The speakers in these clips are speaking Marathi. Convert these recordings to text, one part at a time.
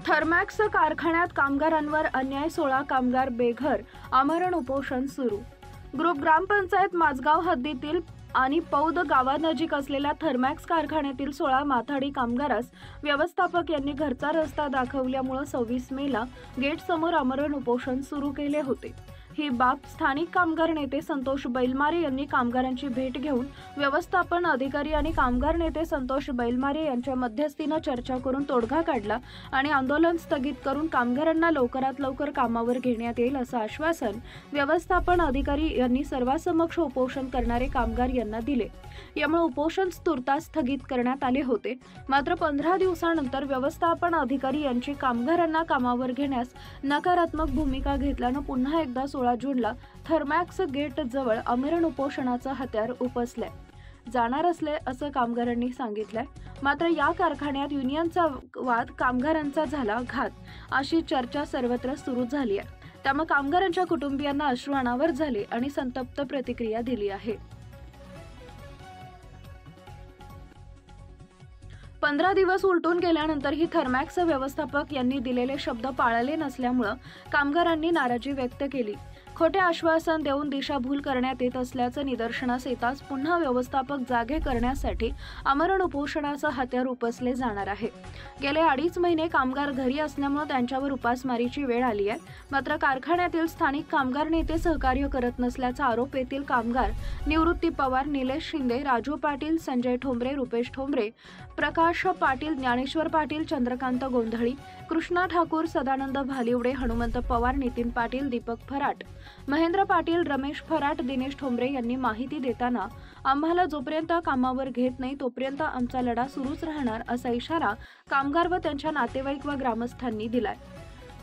थर्मॅक्स कारखान्यात कामगारांवर अन्याय, 16 कामगार बेघर, आमरण उपोषण सुरू। ग्रुप ग्रामपंचायत माझगाव हद्दीतील आणि पौद गावानजीक असलेल्या थर्मॅक्स कारखान्यातील 16 माथाडी कामगारास व्यवस्थापक यांनी घरचा रस्ता दाखवल्यामुळे 26 मेला गेट समोर आमरण उपोषण सुरू केले होते। ही बाब स्थानिक कामगार नेते संतोष बैलमारे यांनी कामगारांची भेट घेऊन व्यवस्थापन अधिकारी आणि कामगार नेते संतोष बैलमारे यांच्या मध्यस्थीने चर्चा करून तोडगा काढला आणि आंदोलन स्थगित करून कामगारांना लवकरात लवकर कामावर घेण्यात येईल असं आश्वासन व्यवस्थापन अधिकारी यांनी सर्वांसमक्ष उपोषण करणारे कामगार यांना दिले। यामुळे उपोषण तुर्तास स्थगित करण्यात आले होते। मात्र 15 दिवसानंतर व्यवस्थापन अधिकारी यांची कामगारांना कामावर घेण्यास नकारात्मक भूमिका घेतल्याने पुन्हा एकदा 16 जूनला थर्मॅक्स गेट जवळ आमरण उपोषणाचं हत्यार उपसले जाणार असले असं कामगारांनी सांगितलंय। मात्र या कारखान्यात युनियनचा वाद, कामगारांचा झाला घात अशी चर्चा सर्वत्र सुरू झाली आहे। त्यामुळे कामगारांच्या कुटुंबियांना अश्रू अनावर झाले आणि संतप्त प्रतिक्रिया दिली आहे। 15 दिवस उलटून गेल्यानंतरही थर्मॅक्स व्यवस्थापक यांनी दिलेले शब्द पाळले नसल्यामुळे कामगारांनी नाराजी व्यक्त केली। खोटे आश्वासन देऊन दिशाभूल करण्यात येत असल्याचं निदर्शनास येताच पुन्हा व्यवस्थापक जागे करण्यासाठी आमरण उपोषणाचं हत्यार उपसले जाणार आहे। गेले 2.5 महिने कामगार घरी असल्यामुळे त्यांच्यावर उपासमारीची वेळ आली आहे। मात्र कारखान्यातील स्थानिक कामगार नेते सहकार्य करत नसल्याचा आरोप येथील कामगार निवृत्ती पवार, निलेश शिंदे, राजू पाटील, संजय ठोंबरे, रुपेश ठोंबरे, प्रकाश पाटील, ज्ञानेश्वर पाटील, चंद्रकांत गोंधळी, कृष्णा ठाकूर, सदानंद भालिवडे, हनुमंत पवार, नितीन पाटील, दीपक फराट, महेंद्र पाटील, रमेश फराट, दिनेश ठोंबरे यांनी माहिती देताना आम्हाला जोपर्यंत कामावर घेत नाही तोपर्यंत आमचा लढा सुरूच राहणार असा इशारा कामगार व त्यांच्या नातेवाईक व ग्रामस्थांनी दिलाय।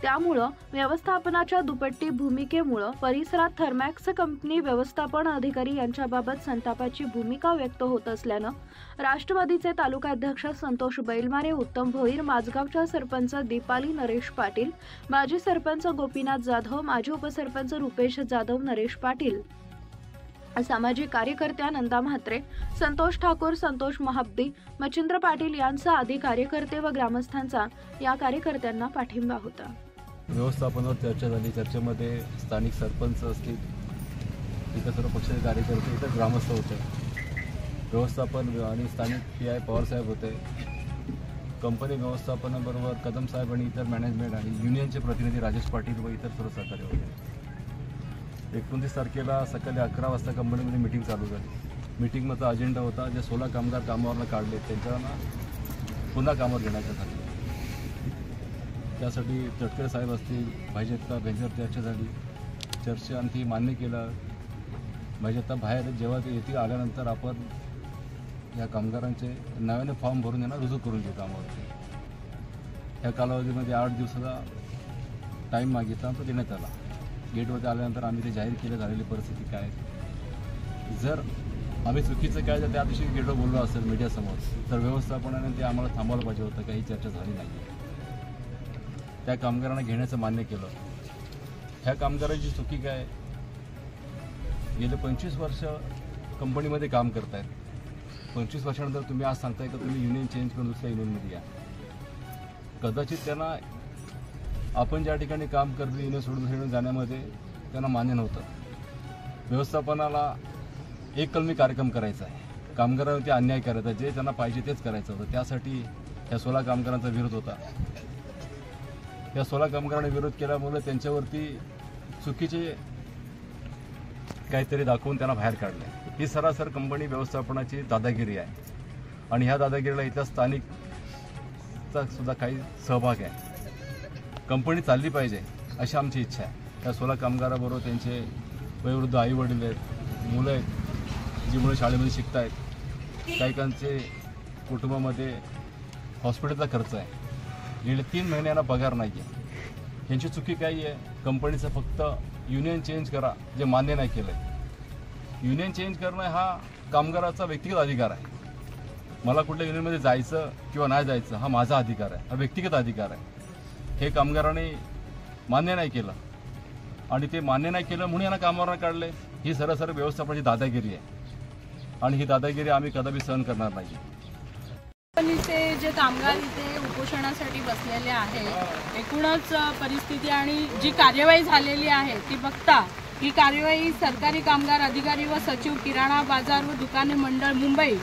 त्यामुळे व्यवस्थापनाच्या दुपट्टी भूमिकेमुळे परिसरात थर्मॅक्स कंपनी व्यवस्थापन अधिकारी यांच्याबाबत संतापाची भूमिका व्यक्त होत असल्यानं राष्ट्रवादीचे तालुकाध्यक्ष संतोष बैलमारे, उत्तम भोईर, माझगावच्या सरपंच दीपाली नरेश पाटील, माजी सरपंच गोपीनाथ जाधव, माजी उपसरपंच रुपेश जाधव, नरेश पाटील, सामाजिक कार्यकर्त्या नंदा म्हात्रे, संतोष ठाकूर, संतोष महाब्दी, मच्छिंद्र पाटील यांचा आदी कार्यकर्ते व ग्रामस्थांचा या कार्यकर्त्यांना पाठिंबा होता। व्यवस्थापनावर चर्चा झाली। चर्चेमध्ये स्थानिक सरपंच असतील, इतर सर्व पक्षाचे कार्यकर्ते, इतर ग्रामस्थ होते, व्यवस्थापन आणि स्थानिक PI पवार साहेब होते, कंपनी व्यवस्थापनाबरोबर कदम साहेब आणि इतर मॅनेजमेंट आणि युनियनचे प्रतिनिधी राजेश पाटील व इतर सर्व सहकारी होते। 29 तारखेला सकाळी 11 वाजता कंपनीमध्ये मीटिंग चालू झाली। मीटिंगचा अजेंडा होता जे 16 कामगार कामावरनं काढले त्यांना पुन्हा कामावर घेण्यासाठी। त्यासाठी तटकरे साहेब असतील, भाईजत्ता भेंजर चर्चा झाली। चर्चेअंती मान्य केलं। भाईजत्ता बाहेर जेव्हा ते येतील आल्यानंतर आपण या कामगारांचे नव्याने फॉर्म भरून यांना रुजू करून घेऊ कामावरती। या कालावधीमध्ये 8 दिवसाचा टाईम मागितला तो देण्यात आला। गेटवरती आल्यानंतर आम्ही ते जाहीर केलं झालेली परिस्थिती काय। जर आम्ही चुकीचं काय तर त्या दिवशी गेटवर बोललो असेल मीडियासमोर तर व्यवस्थापनाने ते आम्हाला थांबवायला पाहिजे होतं। काही चर्चा झाली नाही। त्या कामगारांना घेण्याचं मान्य केलं। ह्या कामगारांची चुकी काय, गेले 25 वर्ष कंपनीमध्ये काम करतायत। 25 वर्षानंतर तुम्ही आज सांगताय की तुम्ही युनियन चेंज करून दुसऱ्या युनियनमध्ये या। कदाचित त्यांना आपण ज्या ठिकाणी काम करतो युनियन सोडून जाण्यामध्ये त्यांना मान्य नव्हतं। व्यवस्थापनाला एक कलमी कार्यक्रम करायचा आहे, कामगारांवरती अन्याय करायचा, जे त्यांना पाहिजे तेच करायचं होतं। त्यासाठी या 16 कामगारांचा विरोध होता। या 16 कामगारांनी विरोध केल्यामुळे त्यांच्यावरती चुकीचे काहीतरी दाखवून त्यांना बाहेर काढले। ही सरासर कंपनी व्यवस्थापनाची दादागिरी आहे आणि ह्या दादागिरीला इथल्या स्थानिकचा सुद्धा काही सहभाग आहे। कंपनी चालली पाहिजे अशी आमची इच्छा आहे। या 16 कामगाराबरोबर त्यांचे वयोवृद्ध आई वडील आहेत, मुलं आहेत जी मुलं शाळेमध्ये शिकत आहेत, काहीकांचे कुटुंबामध्ये हॉस्पिटलचा खर्च आहे, गेले 3 महिन्यांना पगार नाही आहे। यांची चुकी काही आहे, कंपनीचं फक्त युनियन चेंज करा जे मान्य नाही केलं आहे। युनियन चेंज करणं हा कामगाराचा व्यक्तिगत अधिकार आहे। मला कुठल्या युनियनमध्ये जायचं किंवा नाही जायचं हा माझा अधिकार आहे, हा व्यक्तिगत अधिकार आहे। हे कामगारांनी मान्य नाही केलं आणि ते मान्य नाही केलं म्हणून यांना कामावर काढले। ही सरसर व्यवस्थापनाची दादागिरी आहे आणि ही दादागिरी आम्ही कदापि सहन करणार नाही। कंपनीचे जे कामगार इथे उपोषणासाठी बसलेले आहेत। एकूणच परिस्थिती आणि जी कार्यवाही झालेली आहे ती बघता ही कार्यवाही सरकारी कामगार अधिकारी व सचिव किराणा बाजार व दुकाने मंडळ मुंबई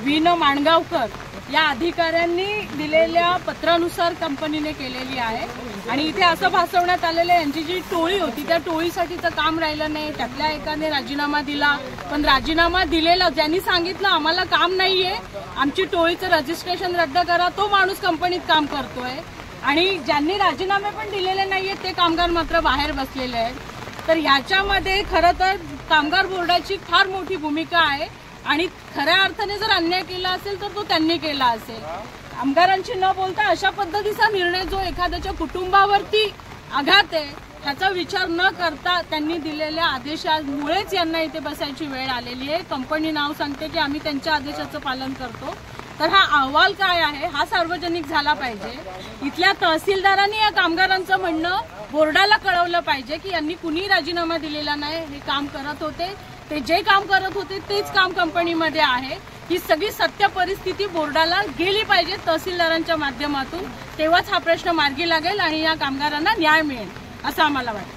विन माणगावकर या अधिकाऱ्यांनी दिलेल्या पत्रानुसार कंपनीने केलेली आहे। आणि इथे असं भासवण्यात आलेलं आहे यांची जी टोळी होती त्या टोळीसाठीचं काम राहिलं नाही, त्यातल्या एकाने राजीनामा दिला, पण राजीनामा दिलेला ज्यांनी सांगितलं आम्हाला काम नाहीये, आमची टोळीचं रजिस्ट्रेशन रद्द करा, तो माणूस कंपनीत काम करतोय। आणि ज्यांनी राजीनामे पण दिलेले नाहीये ते कामगार मात्र बाहेर बसलेले आहेत। तर ह्याच्यामध्ये खरं तर कामगार बोर्डाची फार मोठी भूमिका आहे आणि खऱ्या अर्थाने जर अन्याय केला असेल तर तो त्यांनी केला असेल। कामगारांची न बोलता अशा पद्धतीचा निर्णय जो एखाद्याच्या कुटुंबावरती आघात आहे ह्याचा विचार न करता त्यांनी दिलेल्या आदेशामुळेच यांना इथे बसायची वेळ आलेली आहे। कंपनी नाव सांगते की आम्ही त्यांच्या आदेशाचं पालन करतो, तर हा अहवाल काय आहे हा सार्वजनिक झाला पाहिजे। इथल्या तहसीलदारांनी या कामगारांचं म्हणणं बोर्डाला कळवलं पाहिजे की यांनी कुणी राजीनामा दिलेला नाही, हे काम करत होते, ते जे काम करत होते तेच काम कंपनीमध्ये आहे। ही सगळी सत्य परिस्थिती बोर्डाला गेली पाहिजे तहसीलदारांच्या माध्यमातून, तेव्हाच हा प्रश्न मार्गी लागेल आणि या कामगारांना न्याय मिळेल असं आम्हाला वाटतं।